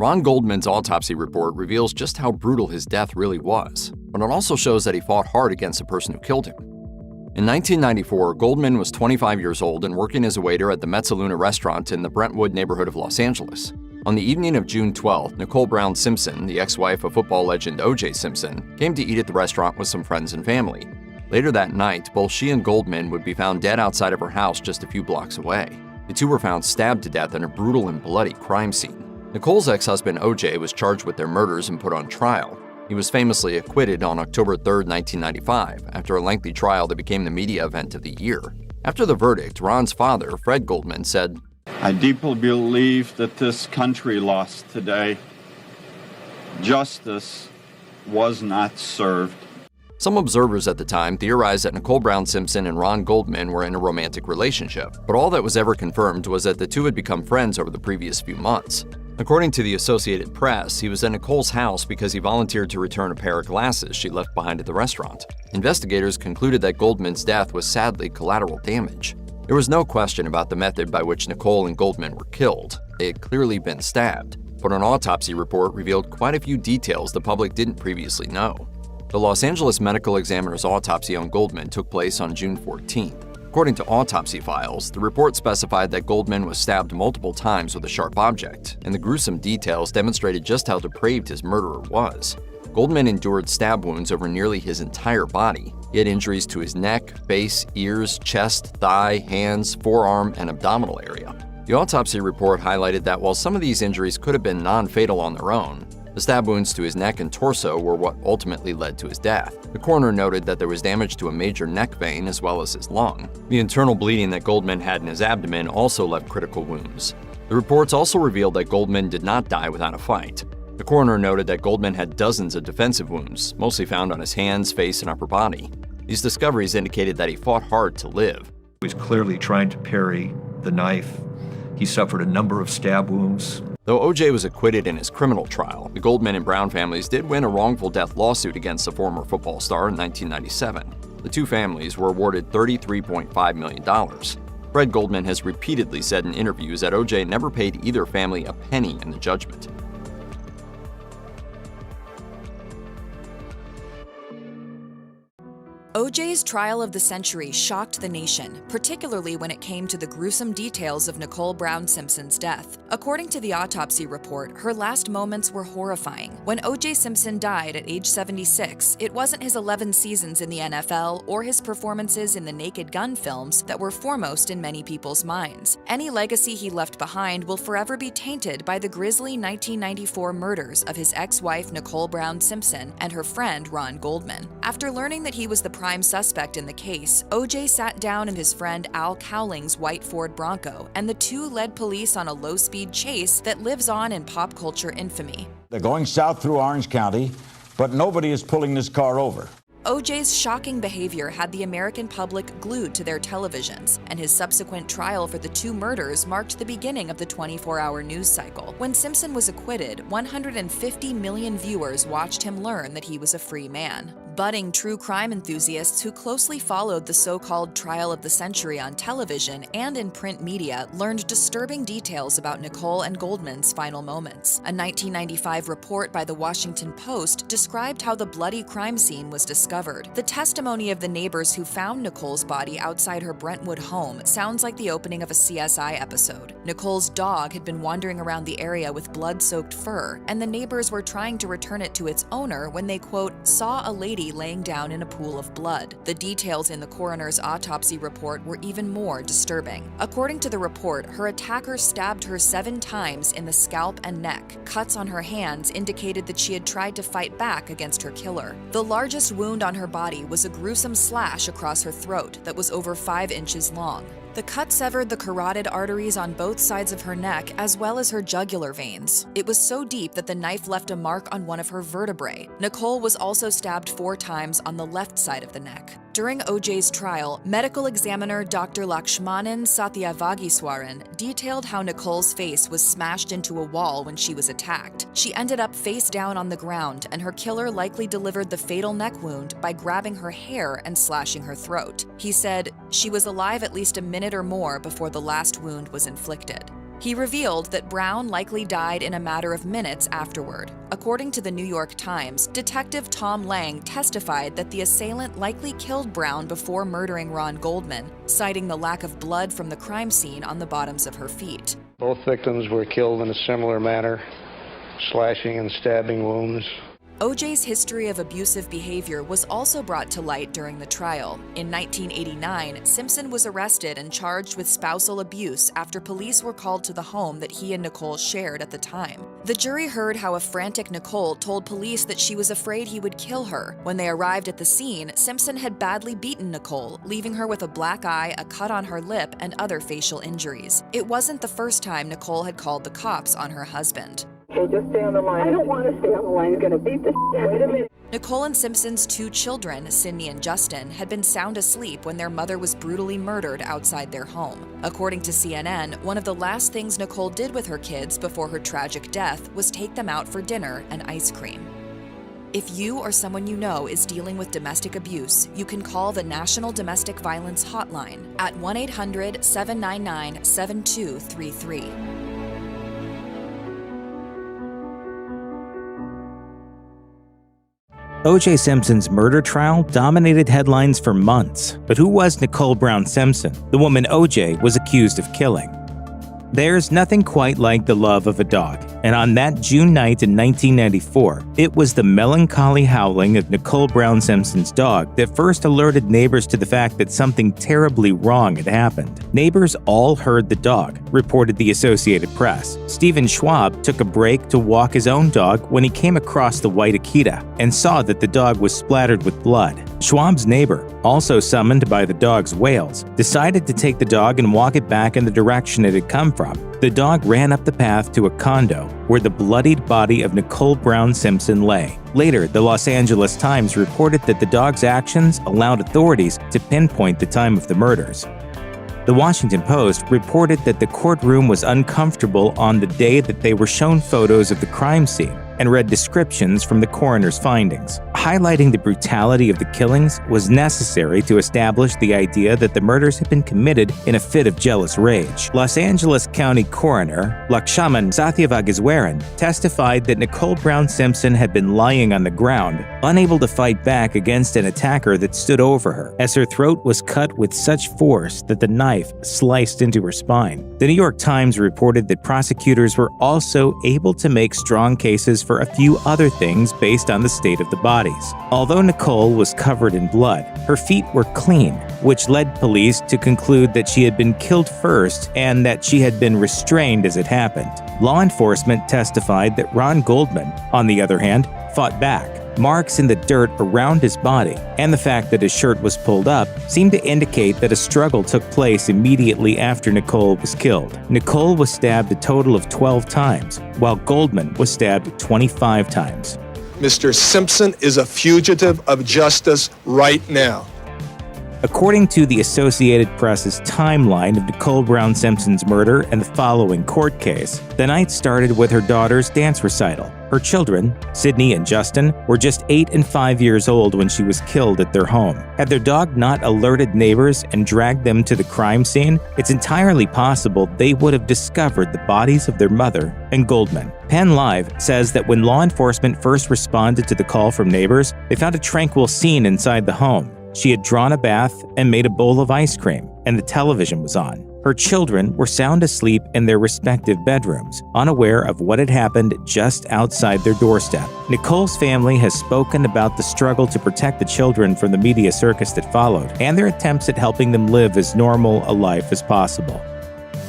Ron Goldman's autopsy report reveals just how brutal his death really was, but it also shows that he fought hard against the person who killed him. In 1994, Goldman was 25 years old and working as a waiter at the Mezzaluna restaurant in the Brentwood neighborhood of Los Angeles. On the evening of June 12th, Nicole Brown Simpson, the ex-wife of football legend O.J. Simpson, came to eat at the restaurant with some friends and family. Later that night, both she and Goldman would be found dead outside of her house just a few blocks away. The two were found stabbed to death in a brutal and bloody crime scene. Nicole's ex-husband O.J. was charged with their murders and put on trial. He was famously acquitted on October 3, 1995, after a lengthy trial that became the media event of the year. After the verdict, Ron's father, Fred Goldman, said, "I deeply believe that this country lost today. Justice was not served." Some observers at the time theorized that Nicole Brown Simpson and Ron Goldman were in a romantic relationship, but all that was ever confirmed was that the two had become friends over the previous few months. According to the Associated Press, he was at Nicole's house because he volunteered to return a pair of glasses she left behind at the restaurant. Investigators concluded that Goldman's death was sadly collateral damage. There was no question about the method by which Nicole and Goldman were killed. They had clearly been stabbed, but an autopsy report revealed quite a few details the public didn't previously know. The Los Angeles Medical Examiner's autopsy on Goldman took place on June 14th. According to autopsy files, the report specified that Goldman was stabbed multiple times with a sharp object, and the gruesome details demonstrated just how depraved his murderer was. Goldman endured stab wounds over nearly his entire body. He had injuries to his neck, face, ears, chest, thigh, hands, forearm, and abdominal area. The autopsy report highlighted that while some of these injuries could have been non-fatal on their own, the stab wounds to his neck and torso were what ultimately led to his death. The coroner noted that there was damage to a major neck vein as well as his lung. The internal bleeding that Goldman had in his abdomen also left critical wounds. The reports also revealed that Goldman did not die without a fight. The coroner noted that Goldman had dozens of defensive wounds, mostly found on his hands, face, and upper body. These discoveries indicated that he fought hard to live. He was clearly trying to parry the knife. He suffered a number of stab wounds. Though O.J. was acquitted in his criminal trial, the Goldman and Brown families did win a wrongful death lawsuit against the former football star in 1997. The two families were awarded $33.5 million. Fred Goldman has repeatedly said in interviews that O.J. never paid either family a penny in the judgment. O.J.'s trial of the century shocked the nation, particularly when it came to the gruesome details of Nicole Brown Simpson's death. According to the autopsy report, her last moments were horrifying. When O.J. Simpson died at age 76, it wasn't his 11 seasons in the NFL or his performances in the Naked Gun films that were foremost in many people's minds. Any legacy he left behind will forever be tainted by the grisly 1994 murders of his ex-wife Nicole Brown Simpson and her friend Ron Goldman. After learning that he was the prime suspect in the case, O.J. sat down in his friend Al Cowling's white Ford Bronco, and the two led police on a low-speed chase that lives on in pop culture infamy. They're going south through Orange County, but nobody is pulling this car over. O.J.'s shocking behavior had the American public glued to their televisions, and his subsequent trial for the two murders marked the beginning of the 24-hour news cycle. When Simpson was acquitted, 150 million viewers watched him learn that he was a free man. Budding true crime enthusiasts who closely followed the so-called trial of the century on television and in print media learned disturbing details about Nicole and Goldman's final moments. A 1995 report by the Washington Post described how the bloody crime scene was discovered. The testimony of the neighbors who found Nicole's body outside her Brentwood home sounds like the opening of a CSI episode. Nicole's dog had been wandering around the area with blood-soaked fur, and the neighbors were trying to return it to its owner when they, quote, saw a lady laying down in a pool of blood. The details in the coroner's autopsy report were even more disturbing. According to the report, her attacker stabbed her 7 times in the scalp and neck. Cuts on her hands indicated that she had tried to fight back against her killer. The largest wound on her body was a gruesome slash across her throat that was over 5 inches long. The cut severed the carotid arteries on both sides of her neck as well as her jugular veins. It was so deep that the knife left a mark on one of her vertebrae. Nicole was also stabbed 4 times on the left side of the neck. During O.J.'s trial, medical examiner Dr. Lakshmanan Satyavagiswaran detailed how Nicole's face was smashed into a wall when she was attacked. She ended up face down on the ground, and her killer likely delivered the fatal neck wound by grabbing her hair and slashing her throat. He said, "She was alive at least a minute or more before the last wound was inflicted." He revealed that Brown likely died in a matter of minutes afterward. According to the New York Times, Detective Tom Lang testified that the assailant likely killed Brown before murdering Ron Goldman, citing the lack of blood from the crime scene on the bottoms of her feet. Both victims were killed in a similar manner, slashing and stabbing wounds. O.J.'s history of abusive behavior was also brought to light during the trial. In 1989, Simpson was arrested and charged with spousal abuse after police were called to the home that he and Nicole shared at the time. The jury heard how a frantic Nicole told police that she was afraid he would kill her. When they arrived at the scene, Simpson had badly beaten Nicole, leaving her with a black eye, a cut on her lip, and other facial injuries. It wasn't the first time Nicole had called the cops on her husband. Okay, just stay on the line. I don't want to stay on the line. He's going to beat the shit out of me. Nicole and Simpson's 2 children, Sydney and Justin, had been sound asleep when their mother was brutally murdered outside their home. According to CNN, one of the last things Nicole did with her kids before her tragic death was take them out for dinner and ice cream. If you or someone you know is dealing with domestic abuse, you can call the National Domestic Violence Hotline at 1-800-799-7233. O.J. Simpson's murder trial dominated headlines for months, but who was Nicole Brown Simpson, the woman O.J. was accused of killing? There's nothing quite like the love of a dog, and on that June night in 1994, it was the melancholy howling of Nicole Brown Simpson's dog that first alerted neighbors to the fact that something terribly wrong had happened. Neighbors all heard the dog, reported the Associated Press. Stephen Schwab took a break to walk his own dog when he came across the white Akita and saw that the dog was splattered with blood. Schwab's neighbor, also summoned by the dog's wails, decided to take the dog and walk it back in the direction it had come from. The dog ran up the path to a condo where the bloodied body of Nicole Brown Simpson lay. Later, the Los Angeles Times reported that the dog's actions allowed authorities to pinpoint the time of the murders. The Washington Post reported that the courtroom was uncomfortable on the day that they were shown photos of the crime scene and read descriptions from the coroner's findings. Highlighting the brutality of the killings was necessary to establish the idea that the murders had been committed in a fit of jealous rage. Los Angeles County Coroner Lakshman Satyavagiswaran testified that Nicole Brown Simpson had been lying on the ground, unable to fight back against an attacker that stood over her, as her throat was cut with such force that the knife sliced into her spine. The New York Times reported that prosecutors were also able to make strong cases for a few other things based on the state of the bodies. Although Nicole was covered in blood, her feet were clean, which led police to conclude that she had been killed first and that she had been restrained as it happened. Law enforcement testified that Ron Goldman, on the other hand, fought back. Marks in the dirt around his body and the fact that his shirt was pulled up seemed to indicate that a struggle took place immediately after Nicole was killed. Nicole was stabbed a total of 12 times, while Goldman was stabbed 25 times. Mr. Simpson is a fugitive of justice right now. According to the Associated Press's timeline of Nicole Brown Simpson's murder and the following court case, the night started with her daughter's dance recital. Her children, Sydney and Justin, were just 8 and 5 years old when she was killed at their home. Had their dog not alerted neighbors and dragged them to the crime scene, it's entirely possible they would have discovered the bodies of their mother and Goldman. Penn Live says that when law enforcement first responded to the call from neighbors, they found a tranquil scene inside the home. She had drawn a bath and made a bowl of ice cream, and the television was on. Her children were sound asleep in their respective bedrooms, unaware of what had happened just outside their doorstep. Nicole's family has spoken about the struggle to protect the children from the media circus that followed, and their attempts at helping them live as normal a life as possible.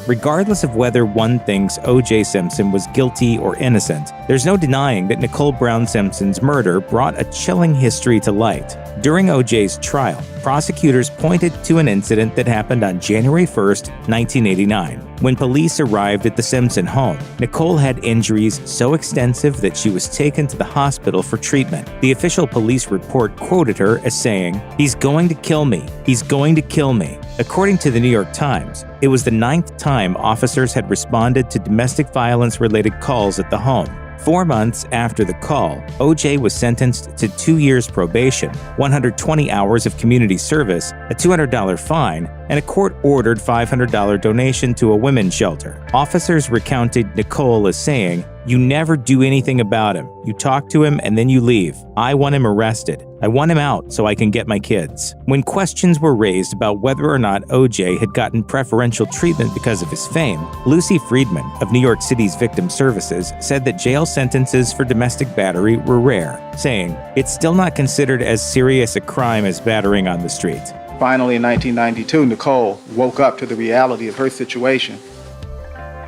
Regardless of whether one thinks O.J. Simpson was guilty or innocent, there's no denying that Nicole Brown Simpson's murder brought a chilling history to light. During O.J.'s trial, prosecutors pointed to an incident that happened on January 1, 1989. When police arrived at the Simpson home, Nicole had injuries so extensive that she was taken to the hospital for treatment. The official police report quoted her as saying, "He's going to kill me. He's going to kill me." According to the New York Times, it was the 9th time officers had responded to domestic violence-related calls at the home. 4 months after the call, O.J. was sentenced to 2 years probation, 120 hours of community service, a $200 fine, and a court-ordered $500 donation to a women's shelter. Officers recounted Nicole as saying, "You never do anything about him. You talk to him and then you leave. I want him arrested. I want him out so I can get my kids." When questions were raised about whether or not O.J. had gotten preferential treatment because of his fame, Lucy Friedman of New York City's Victim Services said that jail sentences for domestic battery were rare, saying, "It's still not considered as serious a crime as battering on the street." Finally, in 1992, Nicole woke up to the reality of her situation.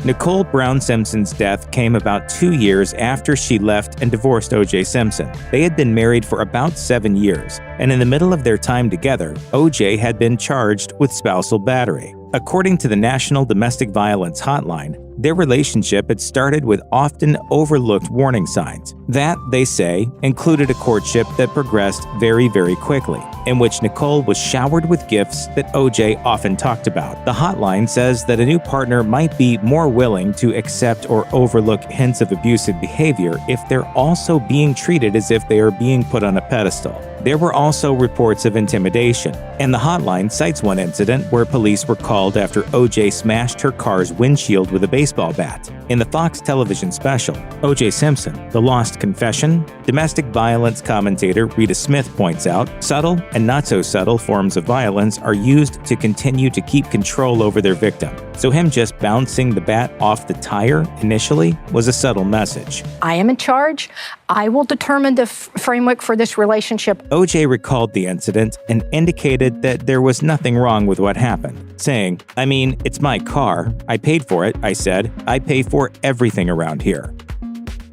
Nicole Brown Simpson's death came about 2 years after she left and divorced O.J. Simpson. They had been married for about 7 years, and in the middle of their time together, O.J. had been charged with spousal battery. According to the National Domestic Violence Hotline, their relationship had started with often overlooked warning signs. That, they say, included a courtship that progressed very, very quickly, in which Nicole was showered with gifts that O.J. often talked about. The hotline says that a new partner might be more willing to accept or overlook hints of abusive behavior if they're also being treated as if they are being put on a pedestal. There were also reports of intimidation, and the hotline cites one incident where police were called after O.J. smashed her car's windshield with a baseball bat. In the Fox television special, O.J. Simpson, The Lost Confession, domestic violence commentator Rita Smith points out, subtle and not-so-subtle forms of violence are used to continue to keep control over their victim. So him just bouncing the bat off the tire initially was a subtle message. I am in charge. I will determine the framework for this relationship. O.J. recalled the incident and indicated that there was nothing wrong with what happened, saying, "I mean, it's my car. I paid for it," I said. "I pay for everything around here."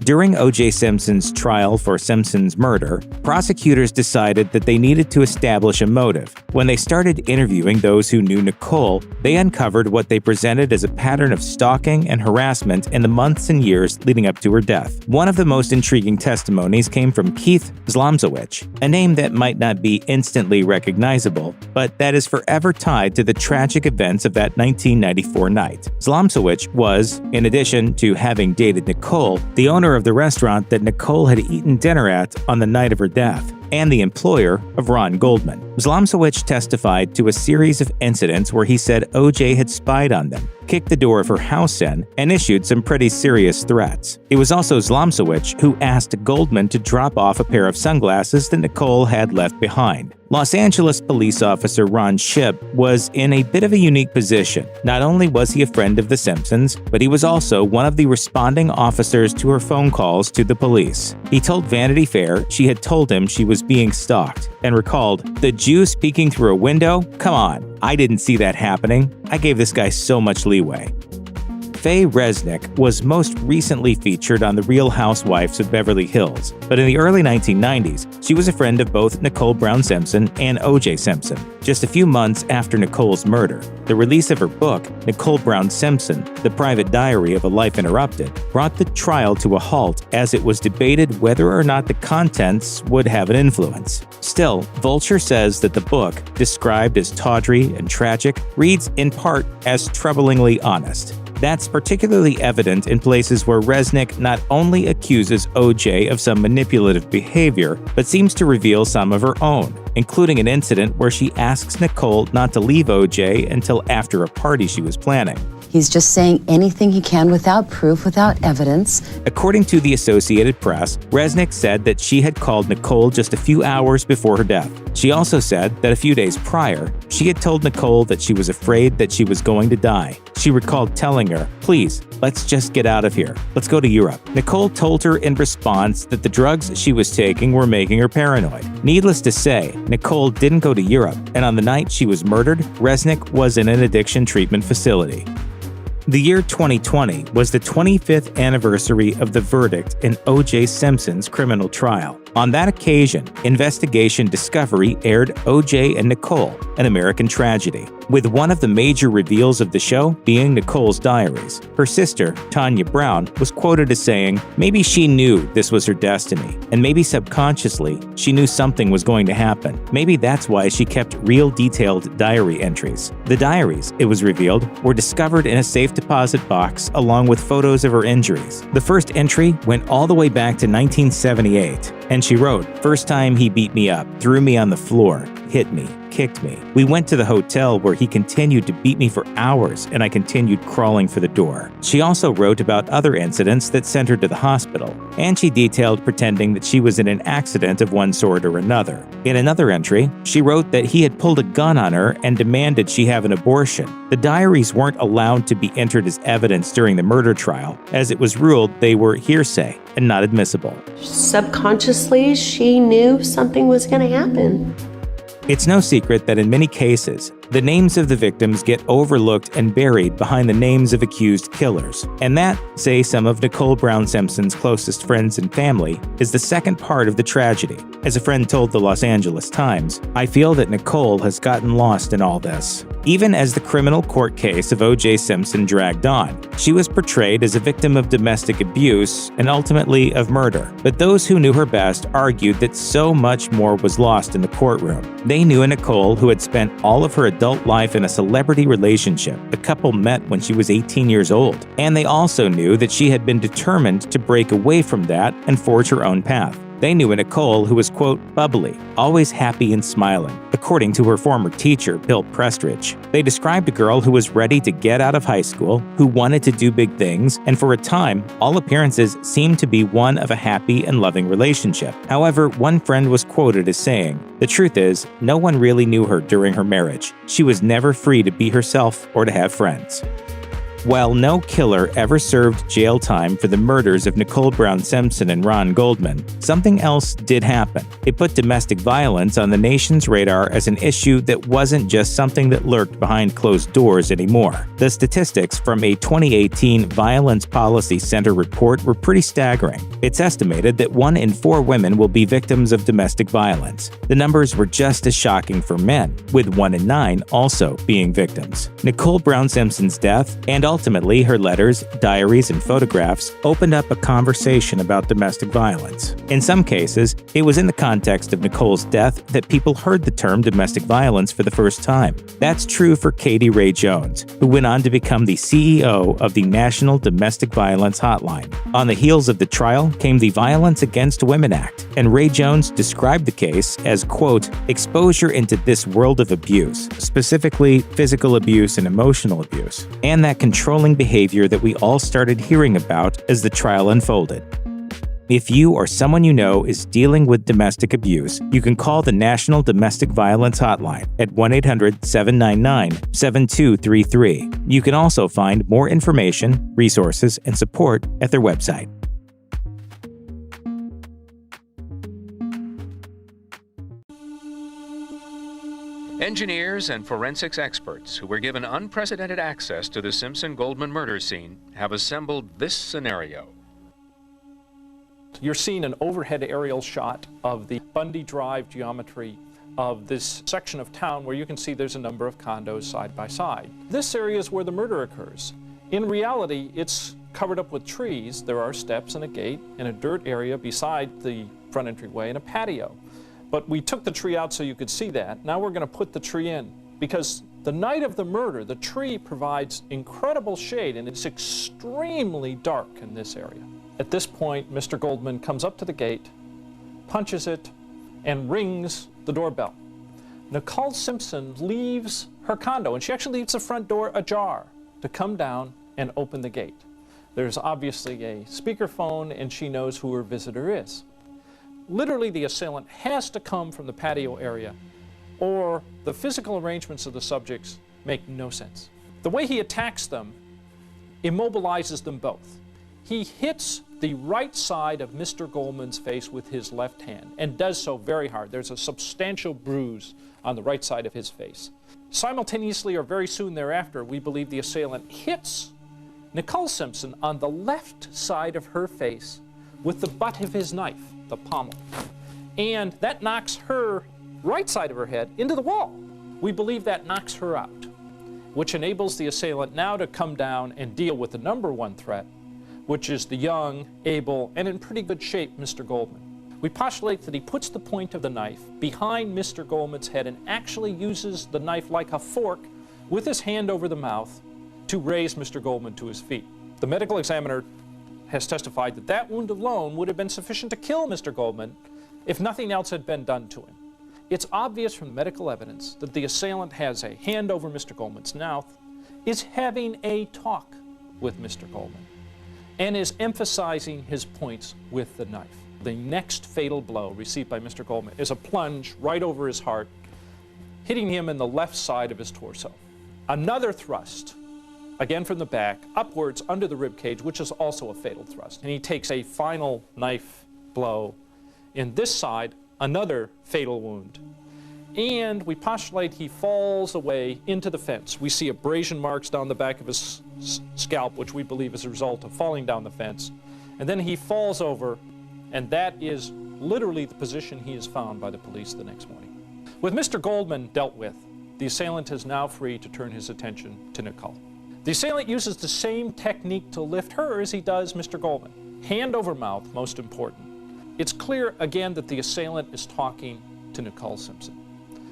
During O.J. Simpson's trial for Simpson's murder, prosecutors decided that they needed to establish a motive. When they started interviewing those who knew Nicole, they uncovered what they presented as a pattern of stalking and harassment in the months and years leading up to her death. One of the most intriguing testimonies came from Keith Zlomzowicz, a name that might not be instantly recognizable, but that is forever tied to the tragic events of that 1994 night. Zlomzowicz was, in addition to having dated Nicole, the owner of the restaurant that Nicole had eaten dinner at on the night of her death, and the employer of Ron Goldman. Zlomzowicz testified to a series of incidents where he said O.J. had spied on them, kicked the door of her house in, and issued some pretty serious threats. It was also Zlomzowicz who asked Goldman to drop off a pair of sunglasses that Nicole had left behind. Los Angeles police officer Ron Shipp was in a bit of a unique position. Not only was he a friend of the Simpsons, but he was also one of the responding officers to her phone calls to the police. He told Vanity Fair she had told him she was being stalked, and recalled, "The Jew peeking through a window? Come on, I didn't see that happening. I gave this guy so much leeway." Faye Resnick was most recently featured on The Real Housewives of Beverly Hills, but in the early 1990s, she was a friend of both Nicole Brown Simpson and O.J. Simpson. Just a few months after Nicole's murder, the release of her book, Nicole Brown Simpson, The Private Diary of a Life Interrupted, brought the trial to a halt as it was debated whether or not the contents would have an influence. Still, Vulture says that the book, described as tawdry and tragic, reads in part as troublingly honest. That's particularly evident in places where Resnick not only accuses O.J. of some manipulative behavior, but seems to reveal some of her own, including an incident where she asks Nicole not to leave O.J. until after a party she was planning. He's just saying anything he can without proof, without evidence. According to the Associated Press, Resnick said that she had called Nicole just a few hours before her death. She also said that a few days prior, she had told Nicole that she was afraid that she was going to die. She recalled telling her, "Please, let's just get out of here. Let's go to Europe." Nicole told her in response that the drugs she was taking were making her paranoid. Needless to say, Nicole didn't go to Europe, and on the night she was murdered, Resnick was in an addiction treatment facility. The year 2020 was the 25th anniversary of the verdict in O.J. Simpson's criminal trial. On that occasion, Investigation Discovery aired O.J. and Nicole, An American Tragedy, with one of the major reveals of the show being Nicole's diaries. Her sister, Tanya Brown, was quoted as saying, "Maybe she knew this was her destiny, and maybe subconsciously she knew something was going to happen. Maybe that's why she kept real detailed diary entries." The diaries, it was revealed, were discovered in a safe deposit box along with photos of her injuries. The first entry went all the way back to 1978, and she wrote, "First time he beat me up, threw me on the floor, hit me, kicked me. We went to the hotel where he continued to beat me for hours and I continued crawling for the door." She also wrote about other incidents that sent her to the hospital, and she detailed pretending that she was in an accident of one sort or another. In another entry, she wrote that he had pulled a gun on her and demanded she have an abortion. The diaries weren't allowed to be entered as evidence during the murder trial, as it was ruled they were hearsay and not admissible. Subconsciously, she knew something was going to happen. It's no secret that in many cases, the names of the victims get overlooked and buried behind the names of accused killers. And that, say some of Nicole Brown Simpson's closest friends and family, is the second part of the tragedy. As a friend told the Los Angeles Times, "I feel that Nicole has gotten lost in all this." Even as the criminal court case of O.J. Simpson dragged on, she was portrayed as a victim of domestic abuse and ultimately of murder. But those who knew her best argued that so much more was lost in the courtroom. They knew a Nicole who had spent all of her adult life in a celebrity relationship. The couple met when she was 18 years old. And they also knew that she had been determined to break away from that and forge her own path. They knew a Nicole who was, quote, bubbly, always happy and smiling, according to her former teacher, Bill Prestridge. They described a girl who was ready to get out of high school, who wanted to do big things, and for a time, all appearances seemed to be one of a happy and loving relationship. However, one friend was quoted as saying, "The truth is, no one really knew her during her marriage. She was never free to be herself or to have friends." While no killer ever served jail time for the murders of Nicole Brown Simpson and Ron Goldman, something else did happen. It put domestic violence on the nation's radar as an issue that wasn't just something that lurked behind closed doors anymore. The statistics from a 2018 Violence Policy Center report were pretty staggering. It's estimated that 1 in 4 women will be victims of domestic violence. The numbers were just as shocking for men, with 1 in 9 also being victims. Nicole Brown Simpson's death, and ultimately her letters, diaries, and photographs, opened up a conversation about domestic violence. In some cases, it was in the context of Nicole's death that people heard the term domestic violence for the first time. That's true for Katie Ray Jones, who went on to become the CEO of the National Domestic Violence Hotline. On the heels of the trial came the Violence Against Women Act, and Ray Jones described the case as, quote, exposure into this world of abuse, specifically physical abuse and emotional abuse, and that controlling behavior that we all started hearing about as the trial unfolded. If you or someone you know is dealing with domestic abuse, you can call the National Domestic Violence Hotline at 1-800-799-7233. You can also find more information, resources, and support at their website. Engineers and forensics experts who were given unprecedented access to the Simpson-Goldman murder scene have assembled this scenario. You're seeing an overhead aerial shot of the Bundy Drive geometry of this section of town where you can see there's a number of condos side by side. This area is where the murder occurs. In reality, it's covered up with trees. There are steps and a gate and a dirt area beside the front entryway and a patio. But we took the tree out so you could see that. Now we're going to put the tree in because the night of the murder, the tree provides incredible shade and it's extremely dark in this area. At this point, Mr. Goldman comes up to the gate, punches it, and rings the doorbell. Nicole Simpson leaves her condo, and she actually leaves the front door ajar to come down and open the gate. There's obviously a speakerphone, and she knows who her visitor is. Literally, the assailant has to come from the patio area, or the physical arrangements of the subjects make no sense. The way he attacks them immobilizes them both. He hits the right side of Mr. Goldman's face with his left hand, and does so very hard. There's a substantial bruise on the right side of his face. Simultaneously, or very soon thereafter, we believe the assailant hits Nicole Simpson on the left side of her face with the butt of his knife, the pommel. and that knocks her right side of her head into the wall. We believe that knocks her out, which enables the assailant now to come down and deal with the number one threat, which is the young, able, and in pretty good shape Mr. Goldman. We postulate that he puts the point of the knife behind Mr. Goldman's head and actually uses the knife like a fork with his hand over the mouth to raise Mr. Goldman to his feet. The medical examiner has testified that that wound alone would have been sufficient to kill Mr. Goldman if nothing else had been done to him. It's obvious from the medical evidence that the assailant has a hand over Mr. Goldman's mouth, is having a talk with Mr. Goldman, and is emphasizing his points with the knife. The next fatal blow received by Mr. Goldman is a plunge right over his heart, hitting him in the left side of his torso. Another thrust, again from the back, upwards under the rib cage, which is also a fatal thrust. And he takes a final knife blow in this side, another fatal wound. And we postulate he falls away into the fence. We see abrasion marks down the back of his scalp, which we believe is a result of falling down the fence. And then he falls over, and that is literally the position he is found by the police the next morning. With Mr. Goldman dealt with, the assailant is now free to turn his attention to Nicole. The assailant uses the same technique to lift her as he does Mr. Goldman. Hand over mouth, most important. It's clear, again, that the assailant is talking to Nicole Simpson.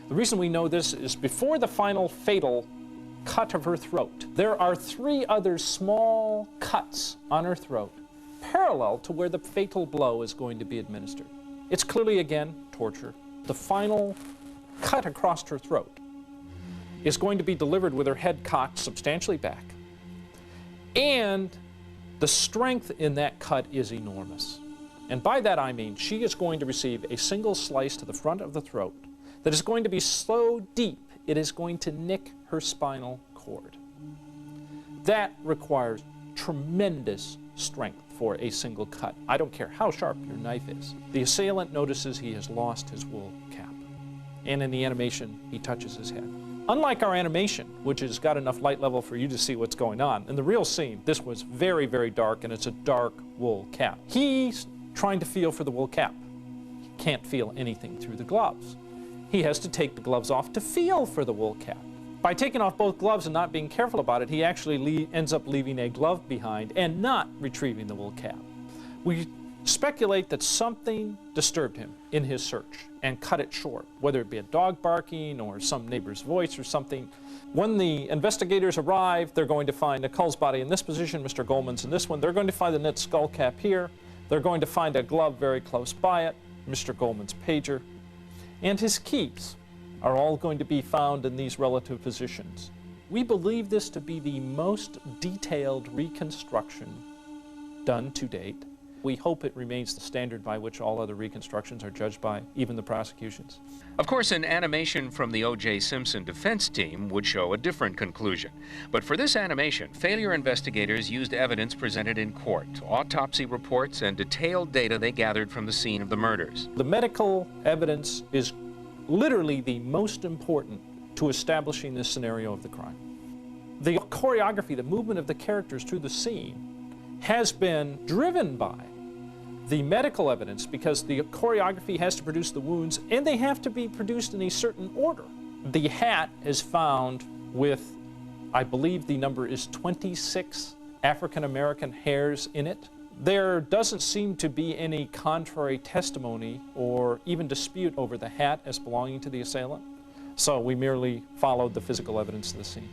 The reason we know this is before the final fatal cut of her throat, there are 3 other small cuts on her throat parallel to where the fatal blow is going to be administered. It's clearly, again, torture. The final cut across her throat is going to be delivered with her head cocked substantially back. And the strength in that cut is enormous. And by that I mean she is going to receive a single slice to the front of the throat that is going to be so deep it is going to nick her spinal cord. That requires tremendous strength for a single cut. I don't care how sharp your knife is. The assailant notices he has lost his wool cap. And in the animation, he touches his head. Unlike our animation, which has got enough light level for you to see what's going on, in the real scene, this was very, very dark, and it's a dark wool cap. He's trying to feel for the wool cap. He can't feel anything through the gloves. He has to take the gloves off to feel for the wool cap. By taking off both gloves and not being careful about it, he actually ends up leaving a glove behind and not retrieving the wool cap. We speculate that something disturbed him in his search and cut it short, whether it be a dog barking or some neighbor's voice or something. When the investigators arrive, they're going to find Nicole's body in this position, Mr. Goldman's in this one. They're going to find the knit skull cap here. They're going to find a glove very close by it, Mr. Goldman's pager, and his keys are all going to be found in these relative positions. We believe this to be the most detailed reconstruction done to date. We hope it remains the standard by which all other reconstructions are judged by, even the prosecutions. Of course, an animation from the O.J. Simpson defense team would show a different conclusion. But for this animation, failure investigators used evidence presented in court, autopsy reports, and detailed data they gathered from the scene of the murders. The medical evidence is literally the most important to establishing this scenario of the crime. The choreography, the movement of the characters through the scene has been driven by the medical evidence because the choreography has to produce the wounds and they have to be produced in a certain order. The hat is found with, I believe the number is 26 African-American hairs in it. There doesn't seem to be any contrary testimony or even dispute over the hat as belonging to the assailant, so we merely followed the physical evidence of the scene.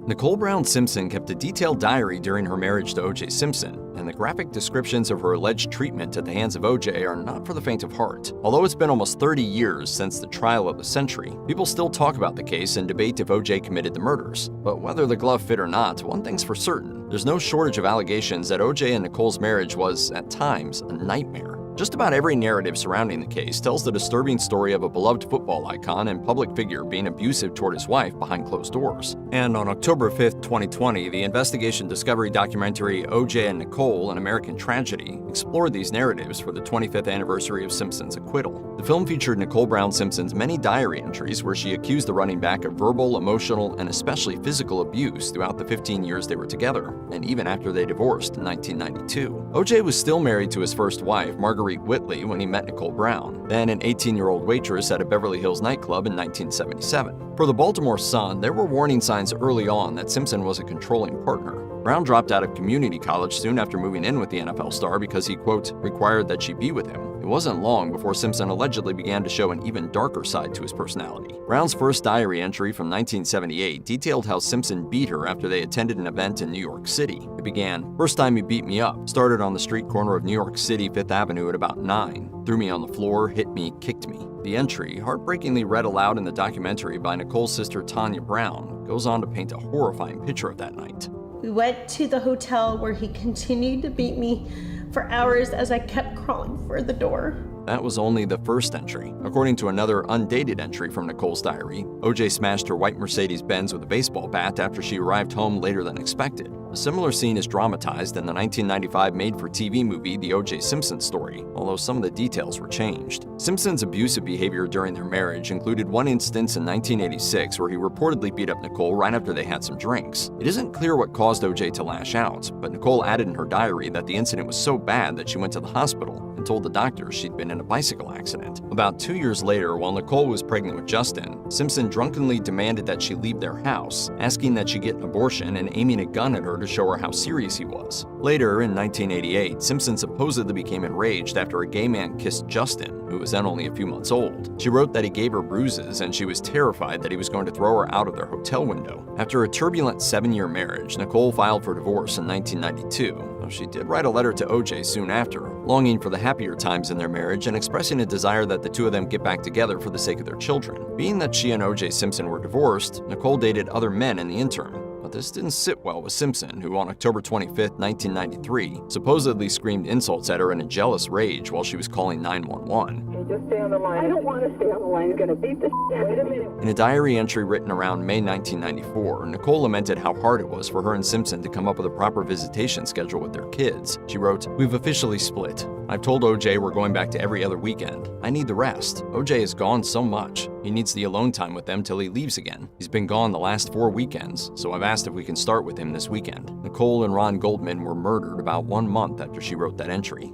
Nicole Brown Simpson kept a detailed diary during her marriage to O.J. Simpson, and the graphic descriptions of her alleged treatment at the hands of O.J. are not for the faint of heart. Although it's been almost 30 years since the trial of the century, people still talk about the case and debate if O.J. committed the murders. But whether the glove fit or not, one thing's for certain. There's no shortage of allegations that O.J. and Nicole's marriage was, at times, a nightmare. Just about every narrative surrounding the case tells the disturbing story of a beloved football icon and public figure being abusive toward his wife behind closed doors. And on October 5, 2020, the investigation discovery documentary O.J. and Nicole, An American Tragedy, explored these narratives for the 25th anniversary of Simpson's acquittal. The The film featured Nicole Brown Simpson's many diary entries where she accused the running back of verbal, emotional, and especially physical abuse throughout the 15 years they were together, and even after they divorced in 1992. O.J. was still married to his first wife, Marguerite Whitley, when he met Nicole Brown, then an 18-year-old waitress at a Beverly Hills nightclub in 1977. For the Baltimore Sun, there were warning signs early on that Simpson was a controlling partner. Brown dropped out of community college soon after moving in with the NFL star because he, quote, required that she be with him. It wasn't long before Simpson allegedly began to show an even darker side to his personality. Brown's first diary entry from 1978 detailed how Simpson beat her after they attended an event in New York City. It began, "First time he beat me up. Started on the street corner of New York City, 5th Avenue at about 9. Threw me on the floor, hit me, kicked me." The entry, heartbreakingly read aloud in the documentary by Nicole's sister Tanya Brown, goes on to paint a horrifying picture of that night. We went to the hotel where he continued to beat me for hours as I kept crawling for the door. That was only the first entry. According to another undated entry from Nicole's diary, O.J. smashed her white Mercedes-Benz with a baseball bat after she arrived home later than expected. A similar scene is dramatized in the 1995 made-for-TV movie The O.J. Simpson Story, although some of the details were changed. Simpson's abusive behavior during their marriage included one instance in 1986 where he reportedly beat up Nicole right after they had some drinks. It isn't clear what caused O.J. to lash out, but Nicole added in her diary that the incident was so bad that she went to the hospital and told the doctors she'd been in a bicycle accident. About 2 years later, while Nicole was pregnant with Justin, Simpson drunkenly demanded that she leave their house, asking that she get an abortion and aiming a gun at her to show her how serious he was. Later, in 1988, Simpson supposedly became enraged after a gay man kissed Justin, who was then only a few months old. She wrote that he gave her bruises and she was terrified that he was going to throw her out of their hotel window. After a turbulent 7-year marriage, Nicole filed for divorce in 1992, though she did write a letter to O.J. soon after, longing for the happier times in their marriage and expressing a desire that the two of them get back together for the sake of their children. Being that she and O.J. Simpson were divorced, Nicole dated other men in the interim. But this didn't sit well with Simpson, who on October 25, 1993, supposedly screamed insults at her in a jealous rage while she was calling 911. Just stay on the line. I don't want to stay on the line. You're going to beat the shit. Wait a minute. In a diary entry written around May 1994, Nicole lamented how hard it was for her and Simpson to come up with a proper visitation schedule with their kids. She wrote, "We've officially split. I've told O.J. we're going back to every other weekend. I need the rest. O.J. has gone so much. He needs the alone time with them till he leaves again. He's been gone the last 4 weekends, so I've asked if we can start with him this weekend." Nicole and Ron Goldman were murdered about 1 month after she wrote that entry.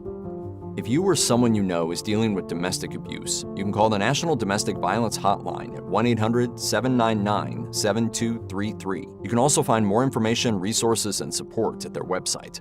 If you or someone you know is dealing with domestic abuse, you can call the National Domestic Violence Hotline at 1-800-799-7233. You can also find more information, resources, and support at their website.